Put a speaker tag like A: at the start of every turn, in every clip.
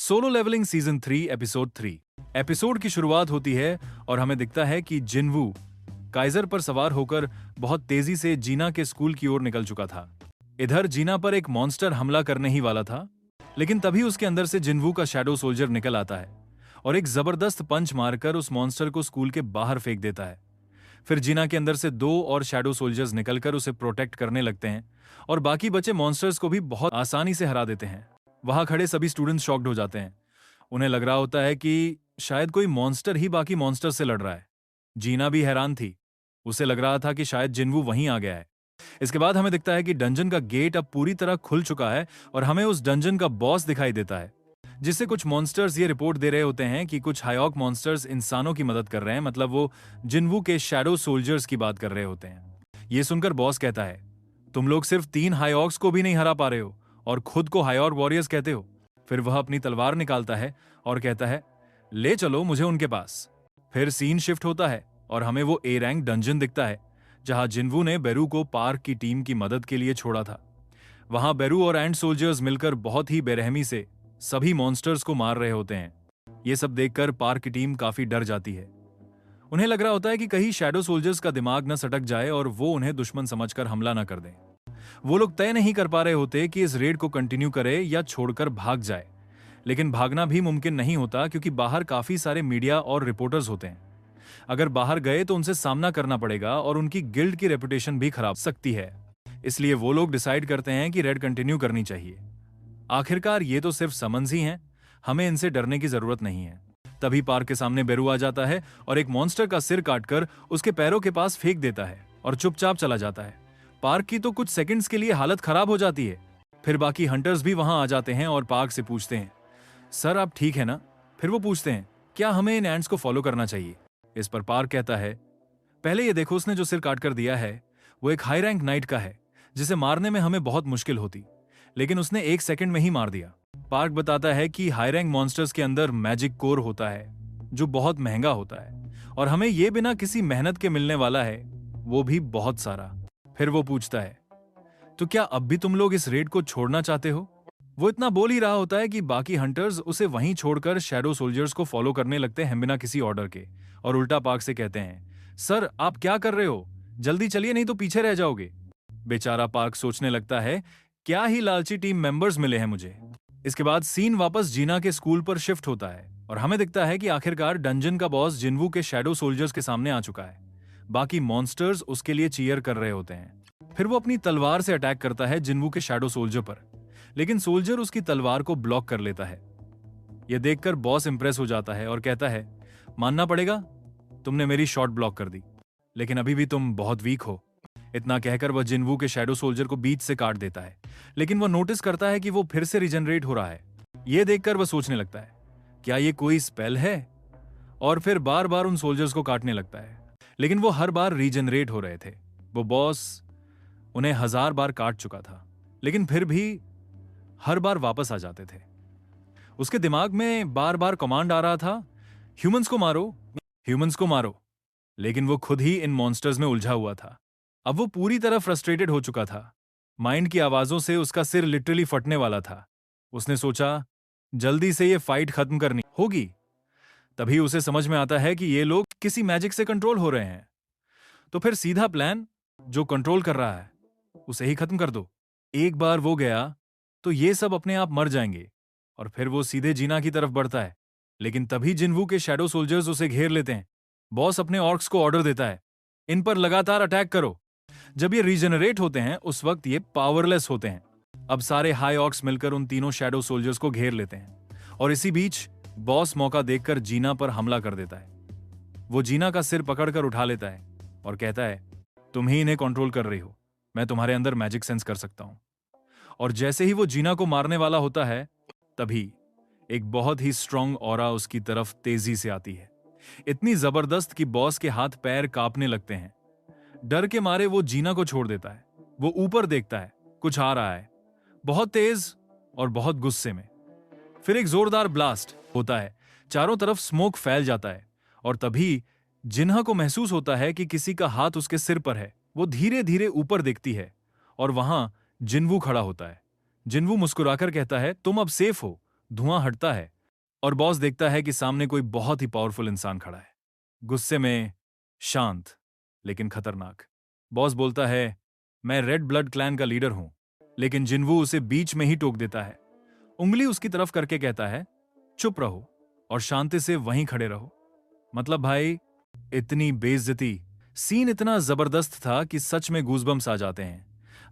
A: Solo Leveling season 3 episode 3। Episode की शुरुआत होती है और हमें दिखता है कि जिनवू काइजर पर सवार होकर बहुत तेजी से जीना के स्कूल की ओर निकल चुका था। इधर जीना पर एक मॉन्स्टर हमला करने ही वाला था, लेकिन तभी उसके अंदर से जिनवू का शैडो सोल्जर निकल आता है और एक जबरदस्त पंच मारकर उस मॉन्स्टर को स्कूल के बाहर फेंक देता है। फिर जीना के अंदर से दो और शैडो सोल्जर्स निकलकर उसे प्रोटेक्ट करने लगते हैं और बाकी बचे मॉन्स्टर्स को भी बहुत आसानी से हरा देते हैं। वहां खड़े सभी स्टूडेंट्स शॉक्ड हो जाते हैं। उन्हें लग रहा होता है कि शायद कोई मॉन्स्टर ही बाकी मॉन्स्टर से लड़ रहा है। जीना भी हैरान थी। उसे लग रहा था कि शायद जिनवू वहीं आ गया है। इसके बाद हमें दिखता है कि डंजन का गेट अब पूरी तरह खुल चुका है और हमें उस डंजन का बॉस दिखाई देता है, जिससे कुछ मॉन्स्टर्स ये रिपोर्ट दे रहे होते हैं कि कुछ हाईऑक मॉन्स्टर्स इंसानों की मदद कर रहे हैं। मतलब वो जिनवू के शैडो सोल्जर्स की बात कर रहे होते हैं। ये सुनकर बॉस कहता है, तुम लोग सिर्फ 3 हाईऑक्स को भी नहीं हरा पा रहे हो और खुद को हाईऑक वॉरियर्स कहते हो। फिर वह अपनी तलवार निकालता है और कहता है, ले चलो मुझे उनके पास। फिर सीन शिफ्ट होता है और हमें वो ए रैंक डंजन दिखता है जहां जिनवू ने बेरू को पार्क की टीम की मदद के लिए छोड़ा था। वहां बेरू और एंड सोल्जर्स मिलकर बहुत ही बेरहमी से सभी मॉन्स्टर्स को मार रहे होते हैं। ये सब देखकर पार्क की टीम काफी डर जाती है। उन्हें लग रहा होता है कि कहीं शैडो सोल्जर्स का दिमाग न सटक जाए और वो उन्हें दुश्मन समझकर हमला न कर दें। वो लोग तय नहीं कर पा रहे होते कि इस रेड को कंटिन्यू करे या छोड़कर भाग जाए, लेकिन भागना भी मुमकिन नहीं होता क्योंकि बाहर काफी सारे मीडिया और रिपोर्टर्स होते हैं। अगर बाहर गए तो उनसे सामना करना पड़ेगा और उनकी गिल्ड की रेपुटेशन भी खराब सकती है। इसलिए वो लोग डिसाइड करते हैं कि रेड कंटिन्यू करनी चाहिए। आखिरकार ये तो सिर्फ समन्स ही हैं, हमें इनसे डरने की जरूरत नहीं है। तभी पार्क के सामने बेरू आ जाता है और एक मॉन्स्टर का सिर काटकर उसके पैरों के पास फेंक देता है और चुपचाप चला जाता है। पार्क की तो कुछ सेकंड्स के लिए हालत खराब हो जाती है। फिर बाकी हंटर्स भी वहां आ जाते हैं और पार्क से पूछते हैं, सर आप ठीक है ना? फिर वो पूछते हैं, क्या हमें इन एंड्स को फॉलो करना चाहिए? इस पर पार्क कहता है, पहले ये देखो उसने जो सिर काट कर दिया है वो एक हाई रैंक नाइट का है जिसे मारने में हमें बहुत मुश्किल होती, लेकिन उसने 1 सेकंड में ही मार दिया। पार्क बताता है कि हाई रैंक मॉन्स्टर्स के अंदर मैजिक कोर होता है जो बहुत महंगा होता है और हमें ये बिना किसी मेहनत के मिलने वाला है, वो भी बहुत सारा। फिर वो पूछता है, तो क्या अब भी तुम लोग इस रेड को छोड़ना चाहते हो? वो इतना बोल ही रहा होता है कि बाकी हंटर्स उसे वहीं छोड़कर शैडो सोल्जर्स को फॉलो करने लगते हैं बिना किसी ऑर्डर के और उल्टा पार्क से कहते हैं, सर आप क्या कर रहे हो? जल्दी चलिए नहीं तो पीछे रह जाओगे। बेचारा पार्क सोचने लगता है, क्या ही लालची टीम मेंबर्स मिले हैं मुझे। इसके बाद सीन वापस जीना के स्कूल पर शिफ्ट होता है और हमें दिखता है कि आखिरकार डंजन का बॉस जिनवू के शैडो सोल्जर्स के सामने आ चुका है। बाकी मॉन्स्टर्स उसके लिए चीयर कर रहे होते हैं। फिर वो अपनी तलवार से अटैक करता है जिनवू के शैडो सोल्जर पर, लेकिन सोल्जर उसकी तलवार को ब्लॉक कर लेता है। यह देखकर बॉस इंप्रेस हो जाता है और कहता है, मानना पड़ेगा तुमने मेरी शॉट ब्लॉक कर दी, लेकिन अभी भी तुम बहुत वीक हो। इतना कहकर वह जिनवू के शैडो सोल्जर को बीच से काट देता है, लेकिन वह नोटिस करता है कि वो फिर से रिजनरेट हो रहा है। यह देखकर वह सोचने लगता है, क्या ये कोई स्पेल है? और फिर बार बार उन सोल्जर्स को काटने लगता है, लेकिन वो हर बार रीजनरेट हो रहे थे। वो बॉस उन्हें 1000 बार काट चुका था, लेकिन फिर भी हर बार वापस आ जाते थे। उसके दिमाग में बार बार कमांड आ रहा था, ह्यूमंस को मारो, ह्यूमंस को मारो, लेकिन वो खुद ही इन मॉन्स्टर्स में उलझा हुआ था। अब वो पूरी तरह फ्रस्ट्रेटेड हो चुका था। माइंड की आवाजों से उसका सिर लिटरली फटने वाला था। उसने सोचा, जल्दी से ये फाइट खत्म करनी होगी। तभी उसे समझ में आता है कि ये लोग किसी मैजिक से कंट्रोल हो रहे हैं। तो फिर सीधा प्लान, जो कंट्रोल कर रहा है उसे ही खत्म कर दो। एक बार वो गया तो ये सब अपने आप मर जाएंगे। और फिर वो सीधे जीना की तरफ बढ़ता है, लेकिन तभी जिनवू के शैडो सोल्जर्स उसे घेर लेते हैं। बॉस अपने ऑर्क्स को ऑर्डर देता है, इन पर लगातार अटैक करो। जब ये रीजनरेट होते हैं उस वक्त ये पावरलेस होते हैं। अब सारे हाई ऑर्क्स मिलकर उन तीनों शैडो सोल्जर्स को घेर लेते हैं और इसी बीच बॉस मौका देखकर जीना पर हमला कर देता है। वो जीना का सिर पकड़कर उठा लेता है और कहता है, तुम ही इन्हें कंट्रोल कर रही हो, मैं तुम्हारे अंदर मैजिक सेंस कर सकता हूं। और जैसे ही वो जीना को मारने वाला होता है, तभी एक बहुत ही स्ट्रांग ऑरा उसकी तरफ तेजी से आती है। इतनी जबरदस्त कि बॉस के हाथ पैर कांपने लगते हैं। डर के मारे वो जीना को छोड़ देता है। वो ऊपर देखता है, कुछ आ रहा है, बहुत तेज और बहुत गुस्से में। फिर एक जोरदार ब्लास्ट होता है, चारों तरफ स्मोक फैल जाता है और तभी जिन्हा को महसूस होता है कि किसी का हाथ उसके सिर पर है। वो धीरे धीरे ऊपर देखती है और वहां जिनवू खड़ा होता है। जिनवू मुस्कुराकर कहता है, तुम अब सेफ हो। धुआं हटता है और बॉस देखता है कि सामने कोई बहुत ही पावरफुल इंसान खड़ा है, गुस्से में, शांत, लेकिन खतरनाक। बॉस बोलता है, मैं रेड ब्लड क्लैन का लीडर हूं, लेकिन जिनवू उसे बीच में ही टोक देता है। उंगली उसकी तरफ करके कहता है, चुप रहो और शांति से वहीं खड़े रहो। मतलब भाई, इतनी बेइज्जती। सीन इतना जबरदस्त था कि सच में गूज़बम्स आ जाते हैं।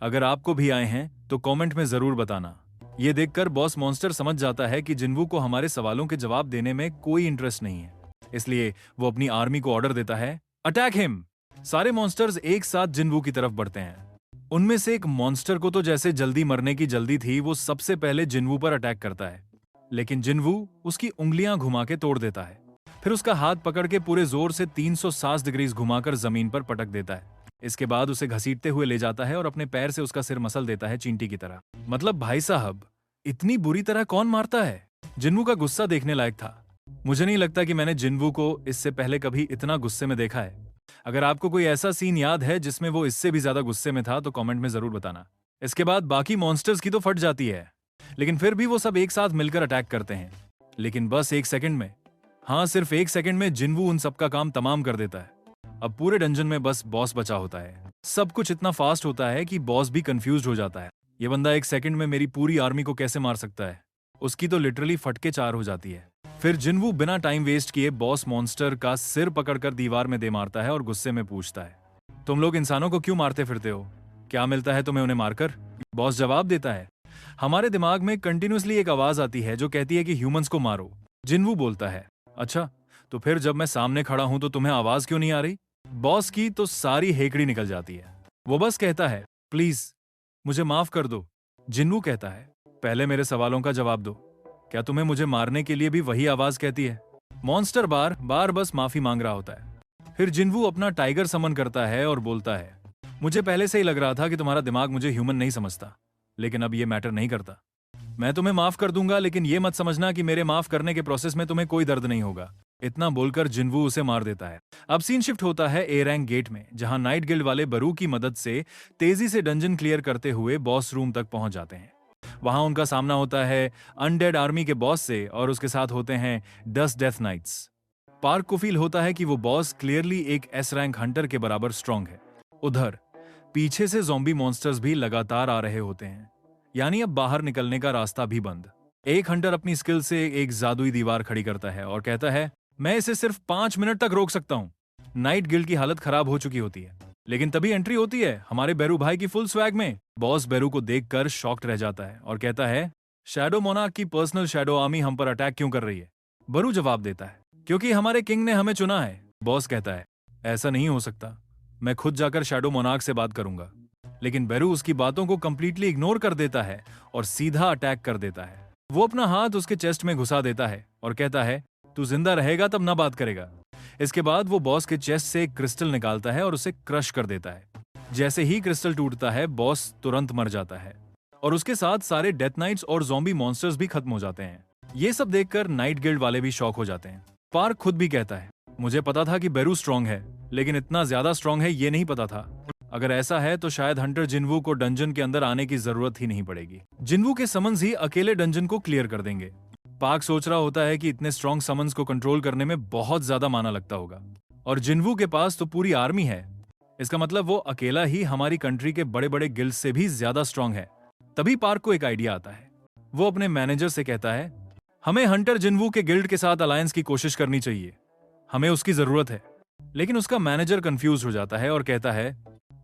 A: अगर आपको भी आए हैं तो कमेंट में जरूर बताना। ये देखकर बॉस मॉन्स्टर समझ जाता है कि जिन्वू को हमारे सवालों के जवाब देने में कोई इंटरेस्ट नहीं है, इसलिए वो अपनी आर्मी को ऑर्डर देता है, अटैक हिम। सारे मॉन्स्टर्स एक साथ जिन्वू की तरफ बढ़ते हैं। उनमें से एक मॉन्स्टर को तो जैसे जल्दी मरने की जल्दी थी, वो सबसे पहले जिन्वू पर अटैक करता है, लेकिन जिन्वू उसकी उंगलियां घुमा के तोड़ देता है। फिर उसका हाथ पकड़ के पूरे जोर से 360 डिग्री घुमाकर जमीन पर पटक देता है। इसके बाद उसे घसीटते हुए ले जाता है और अपने पैर से उसका सिर मसल देता है चींटी की तरह। मतलब भाई साहब, इतनी बुरी तरह कौन मारता है? जिन्वू का गुस्सा देखने लायक था। मुझे नहीं लगता कि मैंने जिन्वू को इससे पहले कभी इतना गुस्से में देखा है। अगर आपको कोई ऐसा सीन याद है जिसमें वो इससे भी ज्यादा गुस्से में था तो कमेंट में जरूर बताना। इसके बाद बाकी मॉन्स्टर्स की तो फट जाती है, लेकिन फिर भी वो सब एक साथ मिलकर अटैक करते हैं, लेकिन बस 1 सेकंड में। हाँ, सिर्फ 1 सेकंड में जिन्वू उन सबका काम तमाम कर देता है। अब पूरे डंजन में बस बॉस बचा होता है। सब कुछ इतना फास्ट होता है कि बॉस भी कंफ्यूज हो जाता है। ये बंदा 1 सेकंड में मेरी पूरी आर्मी को कैसे मार सकता है? उसकी तो लिटरली फटके चार हो जाती है। फिर जिन्वू बिना टाइम वेस्ट किए बॉस मॉन्स्टर का सिर पकड़कर दीवार में दे मारता है और गुस्से में पूछता है, तुम लोग इंसानों को क्यों मारते फिरते हो? क्या मिलता है तुम्हें उन्हें मारकर? बॉस जवाब देता है, हमारे दिमाग में कंटिन्यूसली एक आवाज आती है जो कहती है कि ह्यूमंस को मारो। जिन्वू बोलता है, अच्छा, तो फिर जब मैं सामने खड़ा हूं तो तुम्हें आवाज क्यों नहीं आ रही? बॉस की तो सारी हेकड़ी निकल जाती है। वो बस कहता है, प्लीज मुझे माफ कर दो। जिन्वू कहता है, पहले मेरे सवालों का जवाब दो। क्या तुम्हें मुझे मारने के लिए भी वही आवाज कहती है? मॉन्स्टर बार बार बस माफी मांग रहा होता है। फिर जिन्वू अपना टाइगर समन करता है और बोलता है, मुझे पहले से ही लग रहा था कि तुम्हारा दिमाग मुझे ह्यूमन नहीं समझता, लेकिन अब ये मैटर नहीं करता। मैं तुम्हें माफ कर दूंगा, लेकिन ये मत समझना कि मेरे माफ करने के प्रोसेस में तुम्हें कोई दर्द नहीं होगा। इतना बोलकर जिन्वू उसे मार देता है। अब सीन शिफ्ट होता है ए रैंक गेट में, जहां नाइट गिल्ड वाले बरू की मदद से तेजी से डंजन क्लियर करते हुए बॉस रूम तक पहुंच जाते हैं। वहां उनका सामना होता है अनडेड आर्मी के बॉस से, और उसके साथ होते हैं 10 डेथ नाइट्स। पार्क को फील होता है कि वो बॉस क्लियरली एक एस रैंक हंटर के बराबर स्ट्रांग है। उधर पीछे से ज़ॉम्बी मॉन्स्टर्स भी लगातार आ रहे होते हैं, यानी अब बाहर निकलने का रास्ता भी बंद। एक हंटर अपनी स्किल से एक जादुई दीवार खड़ी करता है और कहता है, मैं इसे सिर्फ 5 मिनट तक रोक सकता हूं। नाइट गिल्ड की हालत खराब हो चुकी होती है, लेकिन तभी एंट्री होती है हमारे बेरू भाई की फुल स्वैग में। बॉस बेरू को देखकर शॉक्ड रह जाता है और कहता है, शैडो मोनार्क की पर्सनल शैडो आर्मी हम पर अटैक क्यों कर रही है? बरू जवाब देता है, क्योंकि हमारे किंग ने हमें चुना है। बॉस कहता है, ऐसा नहीं हो सकता, मैं खुद जाकर शैडो मोनार्क से बात करूंगा। लेकिन बेरू उसकी बातों को कंप्लीटली इग्नोर कर देता है और सीधा अटैक कर देता है। वो अपना हाथ उसके चेस्ट में घुसा देता है और कहता है, तू जिंदा रहेगा तब ना बात करेगा। इसके बाद वो बॉस के चेस्ट से एक क्रिस्टल निकालता है और उसे क्रश कर देता है। जैसे ही क्रिस्टल टूटता है, बॉस तुरंत मर जाता है और उसके साथ सारे डेथ नाइट्स और ज़ॉम्बी मॉन्स्टर्स भी खत्म हो जाते हैं। ये सब देखकर नाइट गिल्ड वाले भी शॉक हो जाते हैं। पार्क खुद भी कहता है, मुझे पता था कि बेरू स्ट्रांग है, लेकिन इतना ज्यादा स्ट्रांग है ये नहीं पता था। अगर ऐसा है तो शायद हंटर जिन्वू को डंजन के अंदर आने की जरूरत ही नहीं पड़ेगी। जिन्वू के समन्स ही अकेले डंजन को क्लियर कर देंगे। पार्क सोच रहा होता है कि इतने स्ट्रांग समन्स को कंट्रोल करने में बहुत ज्यादा माना लगता होगा, और जिन्वू के पास तो पूरी आर्मी है। इसका मतलब वो अकेला ही हमारी कंट्री के बड़े बड़े गिल्ड से भी ज्यादा स्ट्रांग है। तभी पार्क को एक आइडिया आता है। वो अपने मैनेजर से कहता है, हमें हंटर जिन्वू के गिल्ड के साथ अलायंस की कोशिश करनी चाहिए, हमें उसकी जरूरत है। लेकिन उसका मैनेजर कंफ्यूज हो जाता है और कहता है,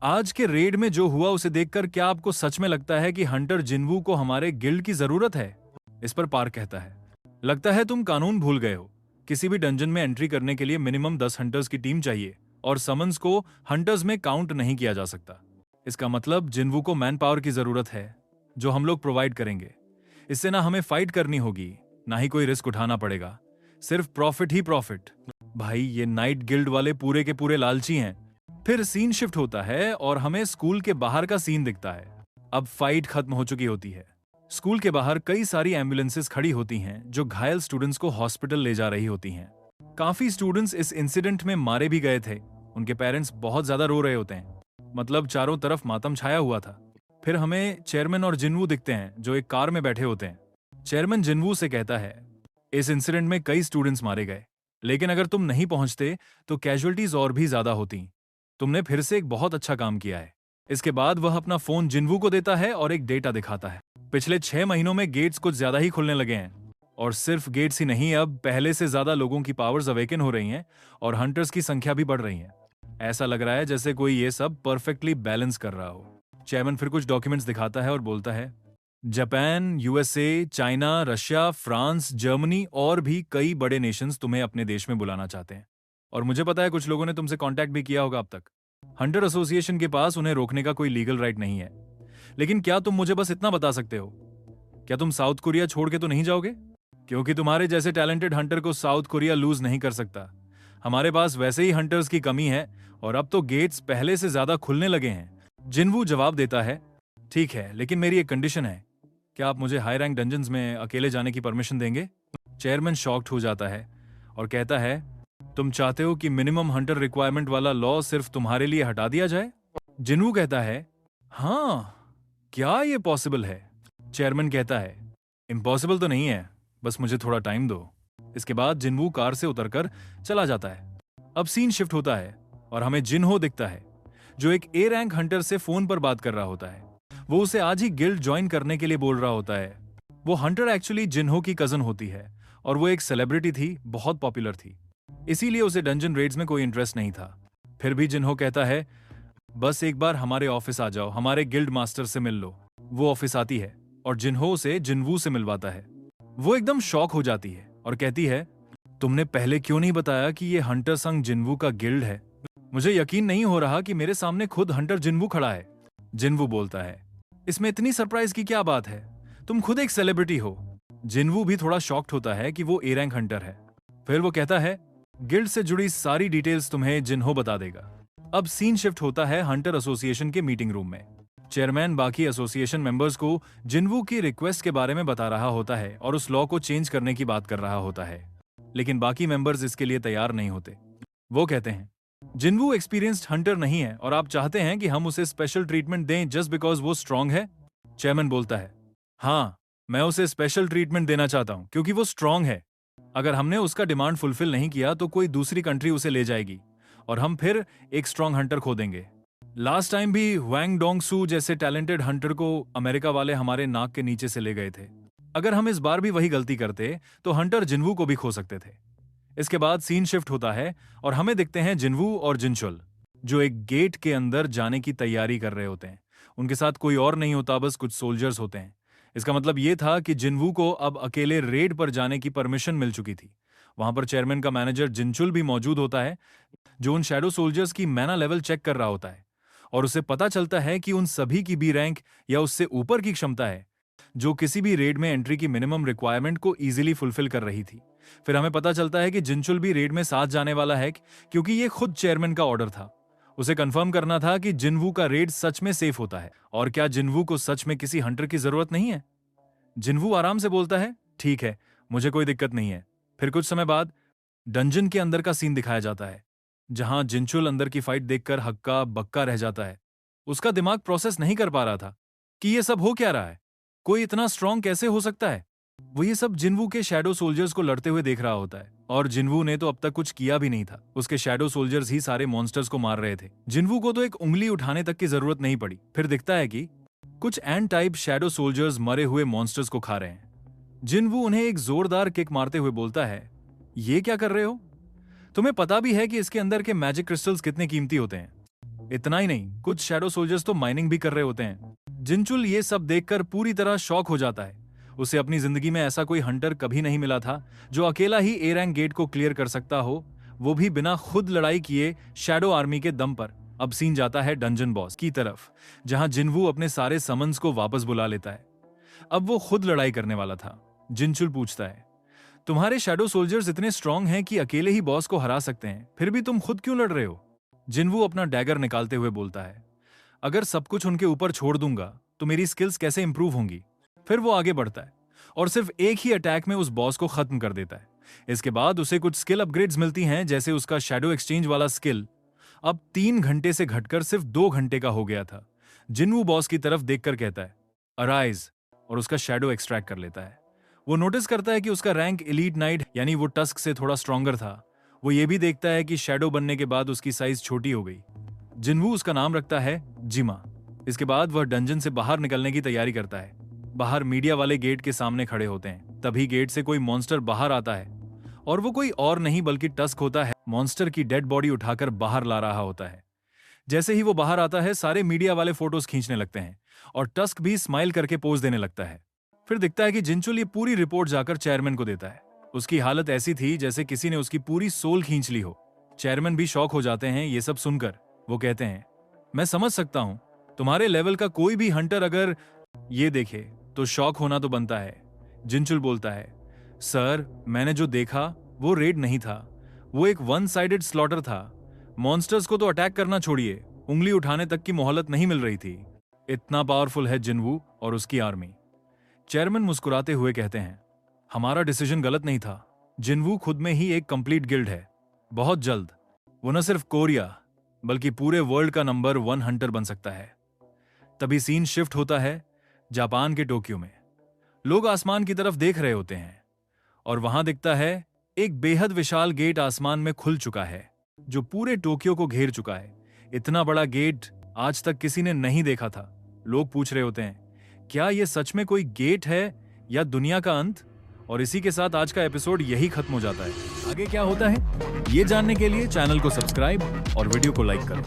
A: आज के रेड में जो हुआ उसे देखकर क्या आपको सच में लगता है कि हंटर जिन्वू को हमारे गिल्ड की जरूरत है? इस पर पार्क कहता है, लगता है तुम कानून भूल गए हो। किसी भी डंजन में एंट्री करने के लिए मिनिमम 10 हंटर्स की टीम चाहिए और समन्स को हंटर्स में काउंट नहीं किया जा सकता। इसका मतलब जिन्वू को मैन पावर की जरूरत है, जो हम लोग प्रोवाइड करेंगे। इससे ना हमें फाइट करनी होगी, ना ही कोई रिस्क उठाना पड़ेगा, सिर्फ प्रॉफिट ही प्रॉफिट। भाई, ये नाइट गिल्ड वाले पूरे के पूरे लालची हैं। फिर सीन शिफ्ट होता है और हमें स्कूल के बाहर का सीन दिखता है। अब फाइट खत्म हो चुकी होती है। स्कूल के बाहर कई सारी एम्बुलेंसेस खड़ी होती हैं जो घायल स्टूडेंट्स को हॉस्पिटल ले जा रही होती हैं। काफी स्टूडेंट्स इस इंसिडेंट में मारे भी गए थे। उनके पेरेंट्स बहुत ज्यादा रो रहे होते हैं, मतलब चारों तरफ मातम छाया हुआ था। फिर हमें चेयरमैन और जिन्वू दिखते हैं जो एक कार में बैठे होते हैं। चेयरमैन जिन्वू से कहता है, इस इंसिडेंट में कई स्टूडेंट्स मारे गए, लेकिन अगर तुम नहीं पहुंचते तो कैजुअलिटीज और भी ज्यादा होती। तुमने फिर से एक बहुत अच्छा काम किया है। इसके बाद वह अपना फोन जिन्वू को देता है और एक डेटा दिखाता है। पिछले 6 महीनों में गेट्स कुछ ज्यादा ही खुलने लगे हैं, और सिर्फ गेट्स ही नहीं, अब पहले से ज्यादा लोगों की पावर्स अवेकन हो रही हैं और हंटर्स की संख्या भी बढ़ रही है। ऐसा लग रहा है जैसे कोई ये सब परफेक्टली बैलेंस कर रहा हो। चेयरमैन फिर कुछ डॉक्यूमेंट्स दिखाता है और बोलता है, Japan, USA, China, Russia, France, Germany और भी कई बड़े नेशंस तुम्हें अपने देश में बुलाना चाहते हैं। और मुझे पता है कुछ लोगों ने तुमसे कांटेक्ट भी किया होगा अब तक। हंटर एसोसिएशन के पास उन्हें रोकने का कोई लीगल राइट नहीं है। लेकिन क्या तुम मुझे बस इतना बता सकते हो, क्या तुम साउथ कोरिया छोड़ के तो नहीं जाओगे? क्योंकि तुम्हारे जैसे टैलेंटेड हंटर को साउथ कोरिया लूज नहीं कर सकता। हमारे पास वैसे ही हंटर्स की कमी है, और अब तो गेट्स पहले से ज्यादा खुलने लगे हैं। जिनवू जवाब देता है, ठीक है, लेकिन मेरी एक कंडीशन है। क्या आप मुझे हाई रैंक डंजन्स में अकेले जाने की परमिशन देंगे? चेयरमैन शॉक्ड हो जाता है और कहता है, तुम चाहते हो कि मिनिमम हंटर रिक्वायरमेंट वाला लॉ सिर्फ तुम्हारे लिए हटा दिया जाए? जिनवू कहता है, हाँ, क्या ये पॉसिबल है? चेयरमैन कहता है, इम्पॉसिबल तो नहीं है, बस मुझे थोड़ा टाइम दो। इसके बाद जिनवू कार से उतरकर चला जाता है। अब सीन शिफ्ट होता है और हमें जिनहो दिखता है, जो एक ए रैंक हंटर से फोन पर बात कर रहा होता है। वो उसे आज ही गिल्ड ज्वाइन करने के लिए बोल रहा होता है। वो हंटर एक्चुअली जिनहो की कजन होती है, और वो एक सेलिब्रिटी थी, बहुत पॉपुलर थी, इसीलिए उसे डंजन रेड्स में कोई इंटरेस्ट नहीं था। फिर भी जिनहो कहता है, बस एक बार हमारे ऑफिस आ जाओ, हमारे गिल्ड मास्टर से मिल लो। वो ऑफिस आती है और जिनहो से जिनवू से मिलवाता है। वो एकदम शॉक हो जाती है और कहती है, तुमने पहले क्यों नहीं बताया कि ये हंटर संग जिनवू का गिल्ड है? मुझे यकीन नहीं हो रहा कि मेरे सामने खुद हंटर जिनवू खड़ा है। जिनवू बोलता है, इसमें इतनी सरप्राइज की क्या बात है? तुम खुद एक सेलिब्रिटी हो। जिनवू भी थोड़ा शॉक्ड होता है कि वो ए रैंक हंटर है। फिर वो कहता है, गिल्ड से जुड़ी सारी डिटेल्स तुम्हें जिनहो बता देगा। अब सीन शिफ्ट होता है हंटर एसोसिएशन के मीटिंग रूम में। चेयरमैन बाकी एसोसिएशन मेंबर्स को जिनवू की रिक्वेस्ट के बारे में बता रहा होता है और उस लॉ को चेंज करने की बात कर रहा होता है, लेकिन बाकी मेंबर्स इसके लिए तैयार नहीं होते। वो कहते हैं, जिनवू एक्सपीरियंस्ड हंटर नहीं है और आप चाहते हैं कि हम उसे स्पेशल ट्रीटमेंट दें जस्ट बिकॉज वो स्ट्रांग है? चेयरमैन बोलता है, हाँ, मैं उसे स्पेशल ट्रीटमेंट देना चाहता हूं क्योंकि वो स्ट्रांग है। अगर हमने उसका डिमांड फुलफिल नहीं किया तो कोई दूसरी कंट्री उसे ले जाएगी और हम फिर एक स्ट्रांग हंटर खो देंगे। लास्ट टाइम भी वैंग डोंगसू जैसे टैलेंटेड हंटर को अमेरिका वाले हमारे नाक के नीचे से ले गए थे। अगर हम इस बार भी वही गलती करते तो हंटर जिनवू को भी खो सकते थे। इसके बाद सीन शिफ्ट होता है और हमें दिखते हैं जिनवू और जिनचुल, जो एक गेट के अंदर जाने की तैयारी कर रहे होते हैं। उनके साथ कोई और नहीं होता, बस कुछ सोल्जर्स होते हैं। इसका मतलब ये था कि जिनवू को अब अकेले रेड पर जाने की परमिशन मिल चुकी थी। वहां पर चेयरमैन का मैनेजर जिनचुल भी मौजूद होता है, जो उन शैडो सोल्जर्स की मैना लेवल चेक कर रहा होता है, और उसे पता चलता है कि उन सभी की बी रैंक या उससे ऊपर की क्षमता है, जो किसी भी रेड में एंट्री की मिनिमम रिक्वायरमेंट को इजीली फुलफिल कर रही थी। फिर हमें पता चलता है कि जिनचुल भी रेड में साथ जाने वाला है, क्योंकि ये खुद चेयरमैन का ऑर्डर था। उसे कंफर्म करना था कि जिनवू का रेड सच में सेफ होता है और क्या जिनवू को सच में किसी हंटर की जरूरत नहीं है। जिनवू आराम से बोलता है, ठीक है, मुझे कोई दिक्कत नहीं है। फिर कुछ समय बाद डंजन के अंदर का सीन दिखाया जाता है, जहां जिनचुल अंदर की फाइट देखकर हक्का बक्का रह जाता है। उसका दिमाग प्रोसेस नहीं कर पा रहा था कि ये सब हो क्या रहा है, कोई इतना स्ट्रांग कैसे हो सकता है। वो ये सब जिनवू के शैडो सोल्जर्स को लड़ते हुए देख रहा होता है, और जिनवू ने तो अब तक कुछ किया भी नहीं था। उसके शैडो सोल्जर्स ही सारे मॉन्स्टर्स को मार रहे थे। जिनवू को तो एक उंगली उठाने तक की जरूरत नहीं पड़ी। फिर दिखता है कि कुछ एंड टाइप शैडो सोल्जर्स मरे हुए मॉन्स्टर्स को खा रहे हैं। जिनवू उन्हें एक जोरदार किक मारते हुए बोलता है, ये क्या कर रहे हो? तुम्हें पता भी है कि इसके अंदर के मैजिक क्रिस्टल्स कितने कीमती होते हैं। इतना ही नहीं, कुछ शैडो सोल्जर्स तो माइनिंग भी कर रहे होते हैं। जिनचुल ये सब देखकर पूरी तरह शॉक हो जाता है। उसे अपनी जिंदगी में ऐसा कोई हंटर कभी नहीं मिला था जो अकेला ही ए रैंक गेट को क्लियर कर सकता हो, वो भी बिना खुद लड़ाई किए शैडो आर्मी के दम पर। अब सीन जाता है डंजन बॉस की तरफ, जहां जिनवू अपने सारे समन्स को वापस बुला लेता है। अब वो खुद लड़ाई करने वाला था। जिनचुल पूछता है, तुम्हारे शैडो सोल्जर्स इतने स्ट्रांग हैं कि अकेले ही बॉस को हरा सकते हैं, फिर भी तुम खुद क्यों लड़ रहे हो? जिनवू अपना डैगर निकालते हुए बोलता है, अगर सब कुछ उनके ऊपर छोड़ दूंगा तो मेरी स्किल्स कैसे इंप्रूव होंगी? फिर वो आगे बढ़ता है और सिर्फ एक ही अटैक में उस बॉस को खत्म कर देता है। इसके बाद उसे कुछ स्किल अपग्रेड्स मिलती हैं, जैसे उसका शैडो एक्सचेंज वाला स्किल अब 3 घंटे से घटकर सिर्फ 2 घंटे का हो गया था। जिनवू बॉस की तरफ देखकर कहता है, अराइज, और उसका शैडो एक्सट्रैक्ट कर लेता है। वो नोटिस करता है कि उसका रैंक एलीट नाइट यानी वो टस्क से थोड़ा स्ट्रॉन्गर था। वो ये भी देखता है कि शैडो बनने के बाद उसकी साइज छोटी हो गई। जिनवू उसका नाम रखता है जिमा। इसके बाद वह डंजन से बाहर निकलने की तैयारी करता है। बाहर मीडिया वाले गेट के सामने खड़े होते हैं। तभी गेट से कोई मॉन्स्टर बाहर आता है और वो कोई और नहीं बल्कि टस्क होता है। मॉन्स्टर की डेड बॉडी उठाकर बाहर ला रहा होता है। जैसे ही वो बाहर आता है सारे मीडिया वाले फोटोज खींचने लगते हैं और टस्क भी स्माइल करके पोज देने लगता है। फिर दिखता है कि जिनचुल ये पूरी रिपोर्ट जाकर चेयरमैन को देता है। उसकी हालत ऐसी थी जैसे किसी ने उसकी पूरी सोल खींच ली हो। चेयरमैन भी शॉक हो जाते हैं ये सब सुनकर। वो कहते हैं, मैं समझ सकता हूं, तुम्हारे लेवल का कोई भी हंटर अगर ये देखे तो शॉक होना तो बनता है। जिनचुल बोलता है, सर मैंने जो देखा वो रेड नहीं था, वो एक वन साइडेड स्लॉटर था। मॉन्स्टर्स को तो अटैक करना छोड़िए, उंगली उठाने तक की मोहलत नहीं मिल रही थी। इतना पावरफुल है जिनवू और उसकी आर्मी। चेयरमैन मुस्कुराते हुए कहते हैं, हमारा डिसीजन गलत नहीं था। जिनवू खुद में ही एक कंप्लीट गिल्ड है। बहुत जल्द वो न सिर्फ कोरिया बल्कि पूरे वर्ल्ड का नंबर 1 हंटर बन सकता है। तभी सीन शिफ्ट होता है जापान के टोक्यो में। लोग आसमान की तरफ देख रहे होते हैं और वहां दिखता है एक बेहद विशाल गेट आसमान में खुल चुका है जो पूरे टोक्यो को घेर चुका है। इतना बड़ा गेट आज तक किसी ने नहीं देखा था। लोग पूछ रहे होते हैं, क्या यह सच में कोई गेट है या दुनिया का अंत? और इसी के साथ आज का एपिसोड यही खत्म हो जाता है। आगे क्या होता है ये जानने के लिए चैनल को सब्सक्राइब और वीडियो को लाइक करें।